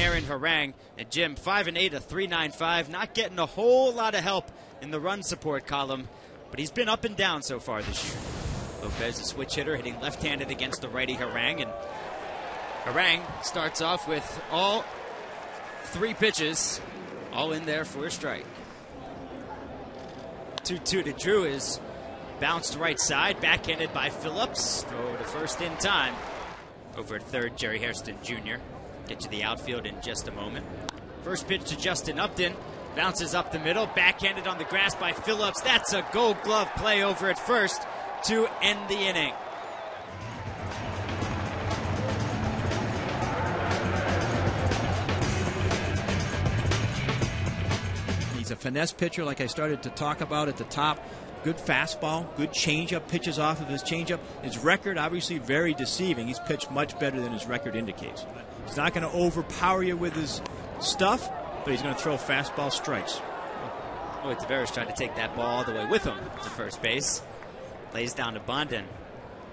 Aaron Harang. And Jim, 5-8, a 3.95. Not getting a whole lot of help in the run support column, but he's been up and down so far this year. Lopez, a switch hitter, hitting left-handed against the righty Harang. And Harang starts off with all 3 pitches, all in there for a strike. 2-2 to Drew is bounced right side, backhanded by Phillips. Throw to first in time. Over at third, Jerry Hairston Jr. Get to the outfield in just a moment. First pitch to Justin Upton. Bounces up the middle, backhanded on the grass by Phillips. That's a Gold Glove play over at first to end the inning. He's a finesse pitcher like I started to talk about at the top. Good fastball, good changeup, pitches off of his changeup. His record, obviously very deceiving. He's pitched much better than his record indicates. He's not going to overpower you with his stuff, but he's going to throw fastball strikes. Oh, Taveras tried to take that ball all the way with him to first base. Lays down to Bondin.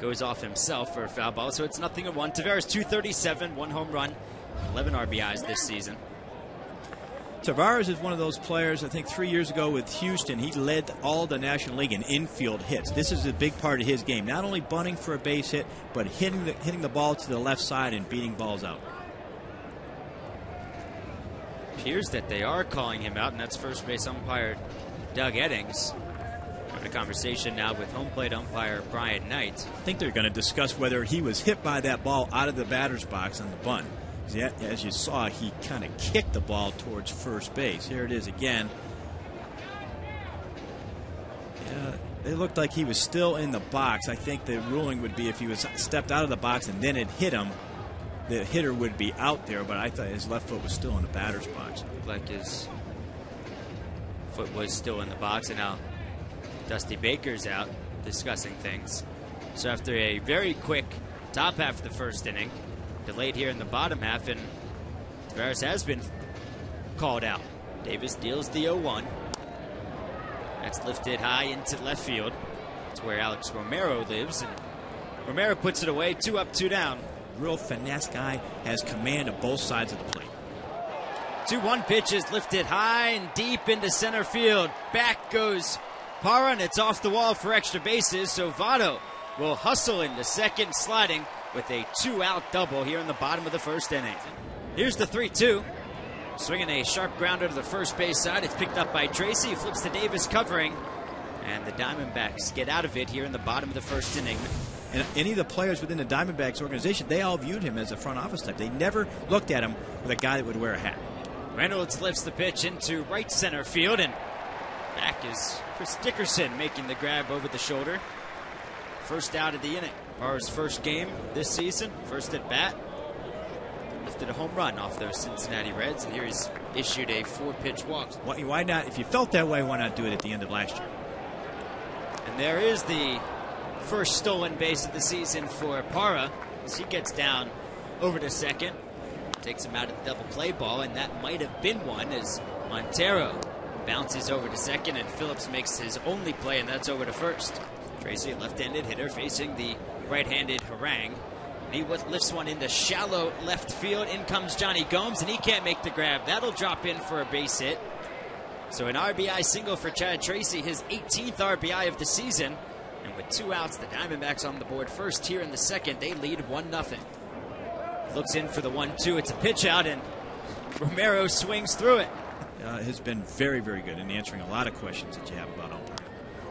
Goes off himself for a foul ball, so it's 0-1. Taveras 237, 1 home run, 11 RBIs this season. Taveras is one of those players, I think 3 years ago with Houston, he led all the National League in infield hits. This is a big part of his game. Not only bunting for a base hit, but hitting the ball to the left side and beating balls out. Appears that they are calling him out, and that's first base umpire Doug Eddings. Having a conversation now with home plate umpire Brian Knight. I think they're going to discuss whether he was hit by that ball out of the batter's box on the bunt. As you saw, he kind of kicked the ball towards first base. Here it is again. Yeah, it looked like he was still in the box. I think the ruling would be if he was stepped out of the box and then it hit him, the hitter would be out there, but I thought his left foot was still in the batter's box. Looked like his foot was still in the box, and now Dusty Baker's out discussing things. So after a very quick top half of the first inning, delayed here in the bottom half, and Taveras has been called out. Davis deals the 0-1. That's lifted high into left field. That's where Alex Romero lives, and Romero puts it away. 2 up, 2 down. Real finesse guy, has command of both sides of the plate. 2-1 pitch is lifted high and deep into center field. Back goes Parra, and it's off the wall for extra bases, so Votto will hustle into second, sliding with a 2-out double here in the bottom of the first inning. Here's the 3-2. Swinging a sharp grounder to the first base side. It's picked up by Tracy. Flips to Davis covering. And the Diamondbacks get out of it here in the bottom of the first inning. And any of the players within the Diamondbacks organization, they all viewed him as a front office type. They never looked at him with a guy that would wear a hat. Reynolds lifts the pitch into right center field. And back is Chris Dickerson making the grab over the shoulder. First out of the inning. Parra's first game this season, first at bat. Lifted a home run off those Cincinnati Reds, and here he's issued a 4-pitch walk. Why not? If you felt that way, why not do it at the end of last year? And there is the first stolen base of the season for Parra as he gets down over to second. Takes him out of the double play ball, and that might have been one as Montero bounces over to second, and Phillips makes his only play, and that's over to first. Tracy, left-handed hitter, facing the right-handed Harang. He lifts one into shallow left field. In comes Johnny Gomes, and he can't make the grab. That'll drop in for a base hit. So an RBI single for Chad Tracy, his 18th RBI of the season. And with 2 outs, the Diamondbacks on the board first here in the second. They lead 1-0. Looks in for the 1-2. It's a pitch out, and Romero swings through it. Has been very, very good in answering a lot of questions that you have about umpiring.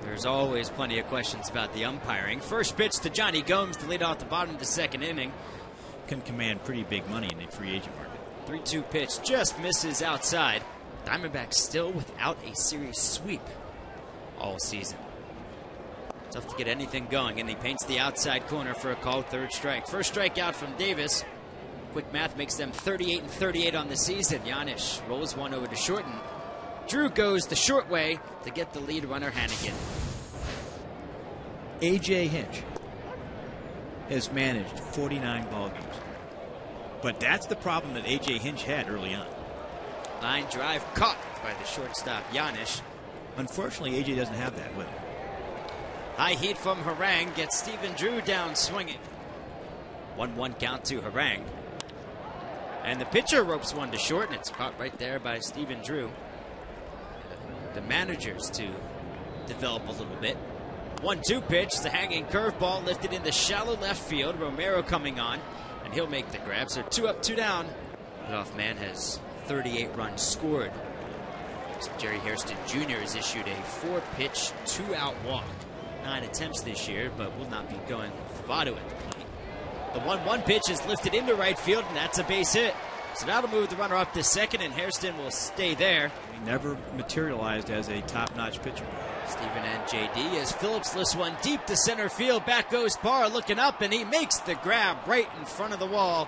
There's always plenty of questions about the umpiring. First pitch to Johnny Gomes to lead off the bottom of the second inning. Can command pretty big money in the free agent market. 3-2 pitch just misses outside. Diamondbacks still without a series sweep all season. Tough to get anything going, and he paints the outside corner for a called third strike. First strikeout from Davis. Quick math makes them 38-38 on the season. Giannis rolls one over to short, and Drew goes the short way to get the lead runner Hannigan. A.J. Hinch has managed 49 ball games. But that's the problem that A.J. Hinch had early on. Line drive caught by the shortstop Giannis. Unfortunately, A.J. doesn't have that with him. High heat from Harang gets Stephen Drew down swinging. 1-1 count to Harang. And the pitcher ropes one to short, and it's caught right there by Stephen Drew. The managers to develop a little bit. 1-2 pitch, the hanging curveball lifted into shallow left field. Romero coming on, and he'll make the grab. So 2 up, 2 down. Leadoff man has 38 runs scored. So Jerry Hairston Jr. has issued a 4-pitch, 2-out walk. 9 attempts this year, but will not be going with Votto at the plate. The 1-1 pitch is lifted into right field, and that's a base hit. So that'll move the runner up to second, and Hairston will stay there. He never materialized as a top-notch pitcher. Stephen and JD as Phillips lifts one deep to center field. Back goes Parra looking up, and he makes the grab right in front of the wall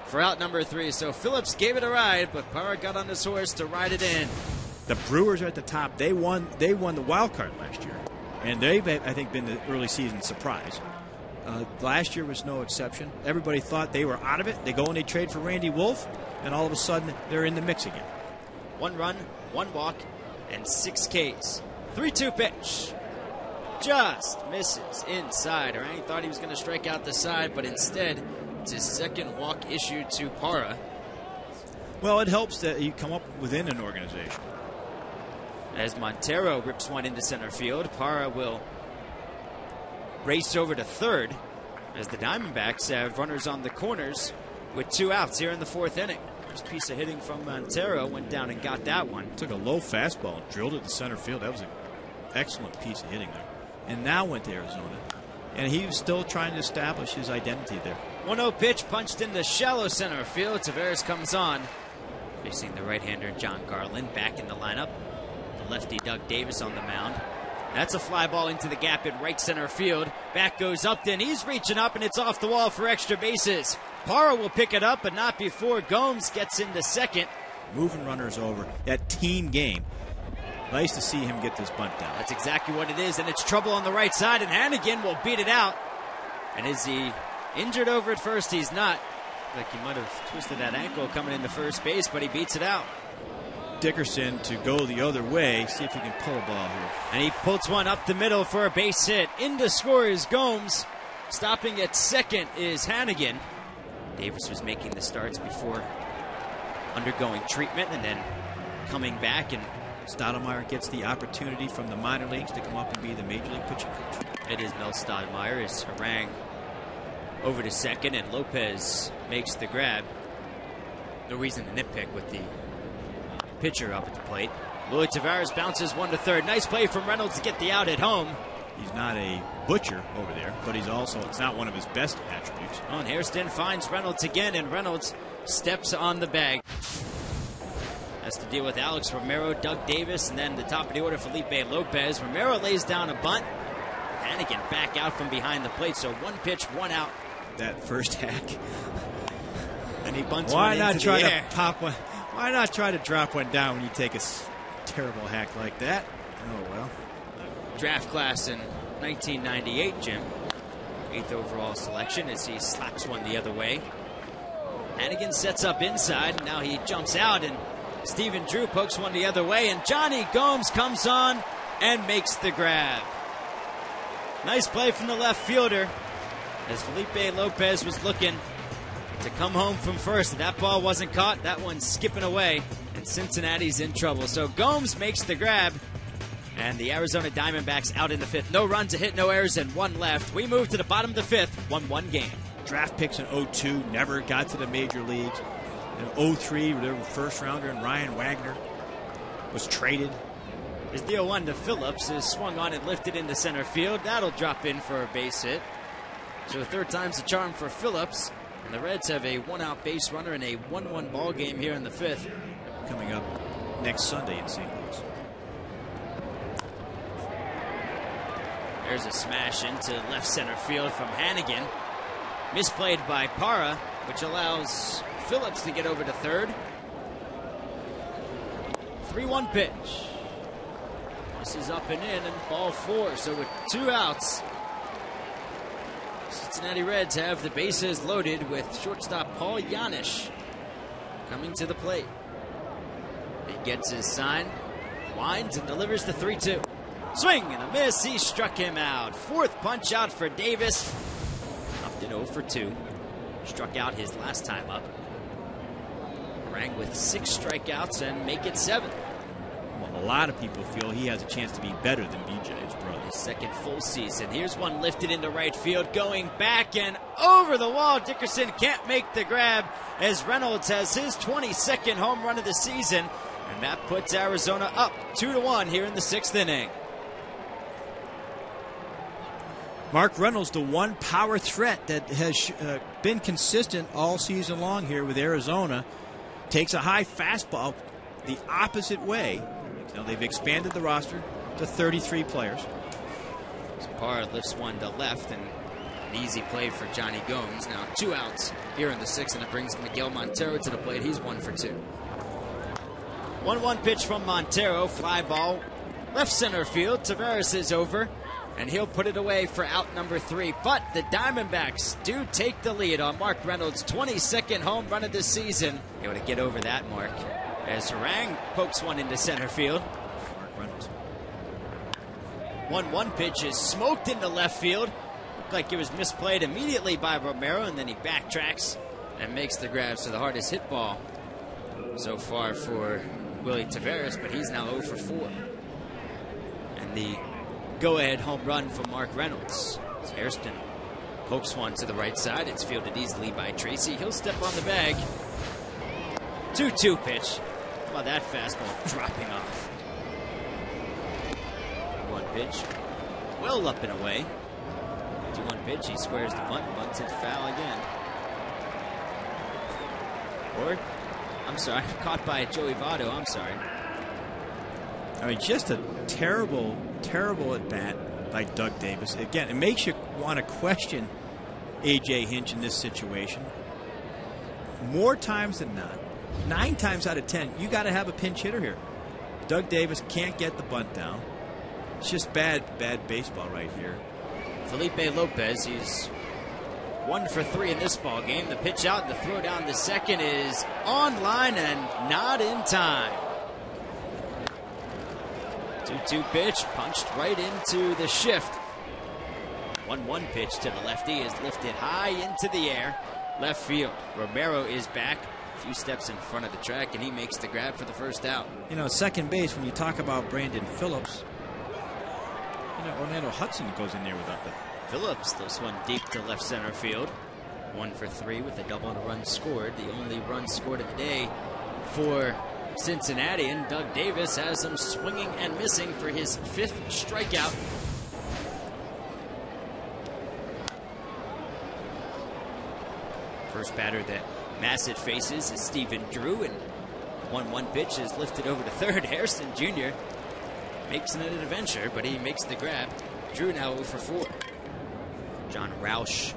for out number 3. So Phillips gave it a ride, but Parra got on his horse to ride it in. The Brewers are at the top. They won the wild card last year, and they've, I think, been the early season surprise. Last year was no exception. Everybody thought they were out of it. They go and they trade for Randy Wolf, and all of a sudden they're in the mix again. 1 run, 1 walk, and 6 Ks. 3-2 pitch. Just misses inside. Orang thought he was going to strike out the side, but instead it's his second walk issued to Parra. Well, it helps that you come up within an organization. As Montero rips one into center field, Parra will race over to third as the Diamondbacks have runners on the corners with 2 outs here in the 4th inning. First piece of hitting from Montero, went down and got that one. Took a low fastball and drilled it to center field. That was an excellent piece of hitting there. And now went to Arizona. And he was still trying to establish his identity there. 1-0 pitch punched into shallow center field. Taveras comes on, facing the right-hander John Garland back in the lineup. The lefty Doug Davis on the mound. That's a fly ball into the gap in right center field. Back goes Upton. He's reaching up, and it's off the wall for extra bases. Parra will pick it up, but not before Gomes gets into second. Moving runners over. That team game. Nice to see him get this bunt down. That's exactly what it is, and it's trouble on the right side, and Hannigan will beat it out. And is he injured over at first? He's not. Like he might have twisted that ankle coming into first base, but he beats it out. Dickerson to go the other way, see if he can pull a ball here. And he pulls one up the middle for a base hit. In to score is Gomes. Stopping at second is Hannigan. Davis was making the starts before undergoing treatment and then coming back, and Stoudemire gets the opportunity from the minor leagues to come up and be the major league pitching coach. It is Mel Stoudemire as Orang over to second, and Lopez makes the grab. No reason to nitpick with the pitcher up at the plate. Luis Taveras bounces one to third. Nice play from Reynolds to get the out at home. He's not a butcher over there, but he's also, it's not one of his best attributes. Oh, and Hairston finds Reynolds again, and Reynolds steps on the bag. Has to deal with Alex Romero, Doug Davis, and then the top of the order, Felipe Lopez. Romero lays down a bunt. Hannigan back out from behind the plate, so 1 pitch, 1 out. That first hack. And he bunts one into the air. Why not try to drop one down when you take a terrible hack like that? Oh, well. Draft class in 1998, Jim. 8th overall selection as he slaps one the other way. Hannigan sets up inside, and now he jumps out, and Stephen Drew pokes one the other way, and Johnny Gomes comes on and makes the grab. Nice play from the left fielder as Felipe Lopez was looking to come home from first. That ball wasn't caught. That one's skipping away, and Cincinnati's in trouble. So Gomes makes the grab, and the Arizona Diamondbacks out in the 5th. No runs, a hit, no errors, and 1 left. We move to the bottom of the 5th, 1-1 game. Draft picks in 02, never got to the major leagues. In 03, their first rounder, and Ryan Wagner was traded. His deal 1 to Phillips is swung on and lifted into center field. That'll drop in for a base hit. So 3rd time's the charm for Phillips. And the Reds have a 1-out base runner in a 1-1 ball game here in the 5th. Coming up next Sunday in St. Louis. There's a smash into left center field from Hannigan. Misplayed by Parra, which allows Phillips to get over to third. 3-1 pitch. This is up and in, and ball 4. So with 2 outs, Cincinnati Reds have the bases loaded with shortstop Paul Janisch coming to the plate. He gets his sign, winds, and delivers the 3-2. Swing and a miss. He struck him out. 4th punch out for Davis. Upton 0 for 2. Struck out his last time up. Harang with 6 strikeouts and make it 7. Well, a lot of people feel he has a chance to be better than BJ's brother. His second full season. Here's one lifted into right field, going back and over the wall. Dickerson can't make the grab as Reynolds has his 22nd home run of the season, and that puts Arizona up 2-1 here in the 6th inning. Mark Reynolds, the one power threat that has been consistent all season long here with Arizona, takes a high fastball the opposite way. Now they've expanded the roster to 33 players. So Parra lifts one to left, and an easy play for Johnny Gomes. Now 2 outs here in the 6th, and it brings Miguel Montero to the plate. He's 1 for 2. 1-1 pitch from Montero. Fly ball left center field. Taveras is over, and he'll put it away for out number 3. But the Diamondbacks do take the lead on Mark Reynolds' 22nd home run of the season. Able to get over that mark as Harang pokes one into center field. Mark Reynolds. 1-1 pitch is smoked into left field. Looked like it was misplayed immediately by Romero, and then he backtracks and makes the grab. So the hardest hit ball so far for Willie Taveras, but he's now 0 for 4. And the go-ahead home run for Mark Reynolds. As Hairston pokes one to the right side. It's fielded easily by Tracy. He'll step on the bag. 2-2 pitch. How about that fastball dropping off? 1 pitch. Well up and away. 2-1 pitch. He squares the bunt. Bunts it foul again. Or, I'm sorry, caught by Joey Votto. I'm sorry. I mean, just a terrible, terrible at bat by Doug Davis. Again, it makes you want to question A.J. Hinch in this situation. More times than not, 9 times out of 10, you got to have a pinch hitter here. Doug Davis can't get the bunt down. It's just bad baseball right here. Felipe Lopez, he's 1 for 3 in this ball game. The pitch out and the throw down the second is on line and not in time. 2-2 pitch, punched right into the shift. 1-1 pitch to the lefty is lifted high into the air. Left field. Romero is back a few steps in front of the track, and he makes the grab for the first out. You know, second base, when you talk about Brandon Phillips, you know, Orlando Hudson goes in there with that. Phillips lifts one deep to left center field. 1 for 3 with a double and a run scored. The only run scored of the day for Cincinnati, and Doug Davis has him swinging and missing for his 5th strikeout. First batter that Massett faces is Stephen Drew, and 1-1 pitch is lifted over to third. Hairston Jr. makes it an adventure, but he makes the grab. Drew now 0 for 4. John Roush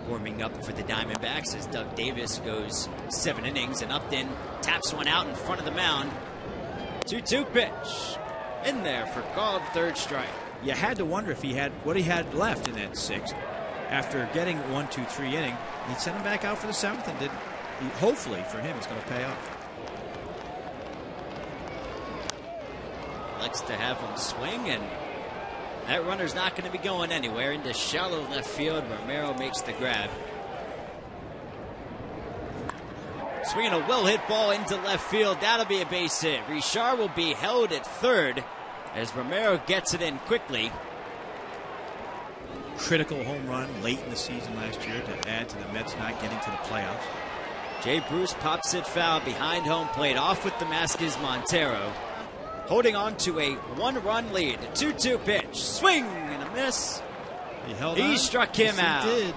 warming up for the Diamondbacks as Doug Davis goes 7 innings, and Upton taps one out in front of the mound. 2-2 pitch in there for called third strike. You had to wonder if he had what he had left in that 6th. After getting 1, 2, 3 inning, he sent him back out for the 7th, and did. Hopefully for him, it's going to pay off. Likes to have him swing, and that runner's not going to be going anywhere. Into shallow left field. Romero makes the grab. Swinging a well-hit ball into left field. That'll be a base hit. Richard will be held at third as Romero gets it in quickly. Critical home run late in the season last year to add to the Mets not getting to the playoffs. Jay Bruce pops it foul behind home plate. Off with the mask is Montero, holding on to a 1-run lead. 2-2 pitch. Swing and a miss. He struck him out. He did.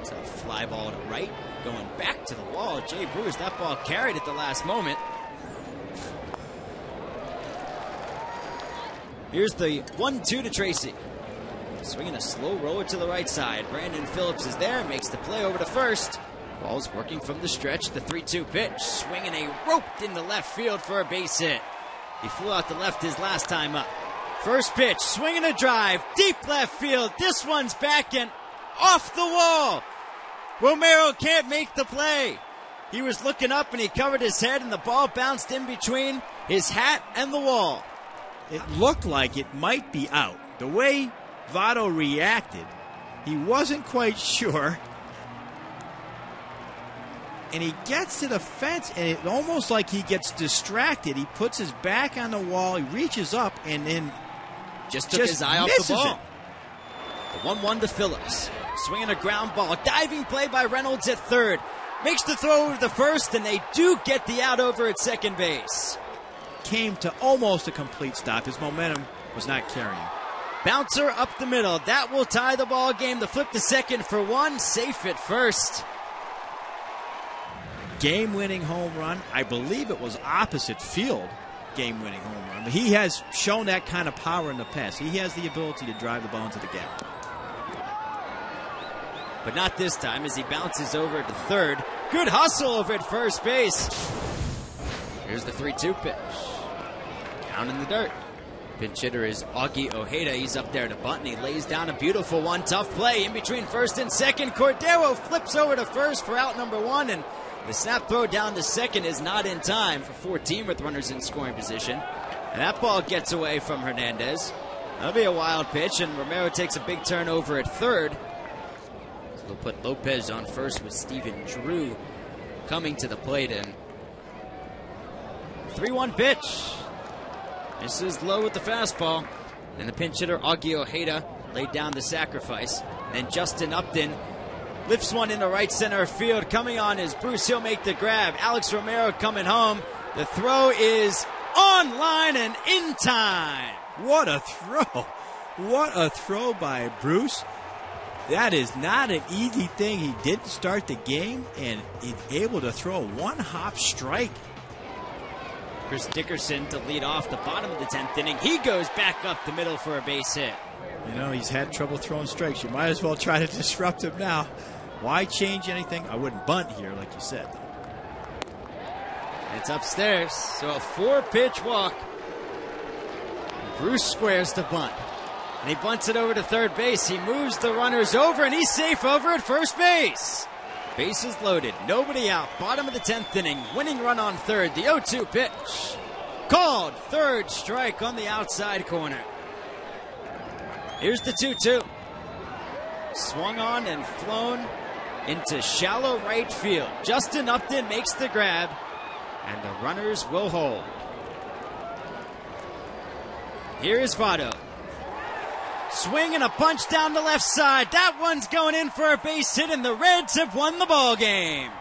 It's a fly ball to right. Going back to the wall. Jay Bruce, that ball carried at the last moment. Here's the 1-2 to Tracy. Swinging a slow roller to the right side. Brandon Phillips is there, makes the play over to first. Ball's working from the stretch. The 3-2 pitch. Swinging a rope into left field for a base hit. He flew out to left his last time up. First pitch, swinging a drive, deep left field. This one's back and off the wall. Romero can't make the play. He was looking up and he covered his head, and the ball bounced in between his hat and the wall. It looked like it might be out. The way Votto reacted, He wasn't quite sure. And he gets to the fence, and it's almost like he gets distracted. He puts his back on the wall, he reaches up, and then just took his eye off the ball. The 1-1 to Phillips. Swinging a ground ball. Diving play by Reynolds at third. Makes the throw over to first, and they do get the out over at second base. Came to almost a complete stop. His momentum was not carrying. Bouncer up the middle. That will tie the ball game. The flip to second for one. Safe at first. Game-winning home run. I believe it was opposite field game-winning home run. But he has shown that kind of power in the past. He has the ability to drive the ball into the gap. But not this time as he bounces over to third. Good hustle over at first base. Here's the 3-2 pitch. Down in the dirt. Pinch hitter is Augie Ojeda. He's up there to bunt, and he lays down a beautiful one. Tough play in between first and second. Cordero flips over to first for out number one, and the snap throw down to second is not in time for 14 with runners in scoring position. And that ball gets away from Hernandez. That'll be a wild pitch, and Romero takes a big turn over at third. So they'll put Lopez on first with Steven Drew coming to the plate. And 3-1 pitch. This is low with the fastball. And the pinch hitter, Augie Ojeda, laid down the sacrifice. And Justin Upton lifts one into right center field. Coming on is Bruce. He'll make the grab. Alex Romero coming home. The throw is on line and in time. What a throw. What a throw by Bruce. That is not an easy thing. He didn't start the game, and he's able to throw a one-hop strike. Chris Dickerson to lead off the bottom of the 10th inning. He goes back up the middle for a base hit. You know, he's had trouble throwing strikes. You might as well try to disrupt him now. Why change anything? I wouldn't bunt here, like you said. It's upstairs, so a 4-pitch walk. Bruce squares to bunt. And he bunts it over to third base. He moves the runners over, and he's safe over at first base. Bases loaded, nobody out. Bottom of the 10th inning, winning run on third. The 0-2 pitch. Called third strike on the outside corner. Here's the 2-2. Swung on and flown into shallow right field. Justin Upton makes the grab, and the runners will hold. Here is Votto. Swing and a punch down the left side. That one's going in for a base hit, and the Reds have won the ball game.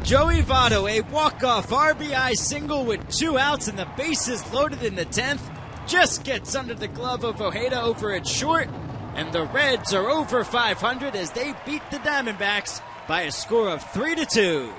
Joey Votto, a walk-off RBI single with 2 outs, and the bases loaded in the 10th. Just gets under the glove of Ojeda over at short, and the Reds are over 500 as they beat the Diamondbacks by a score of 3-2.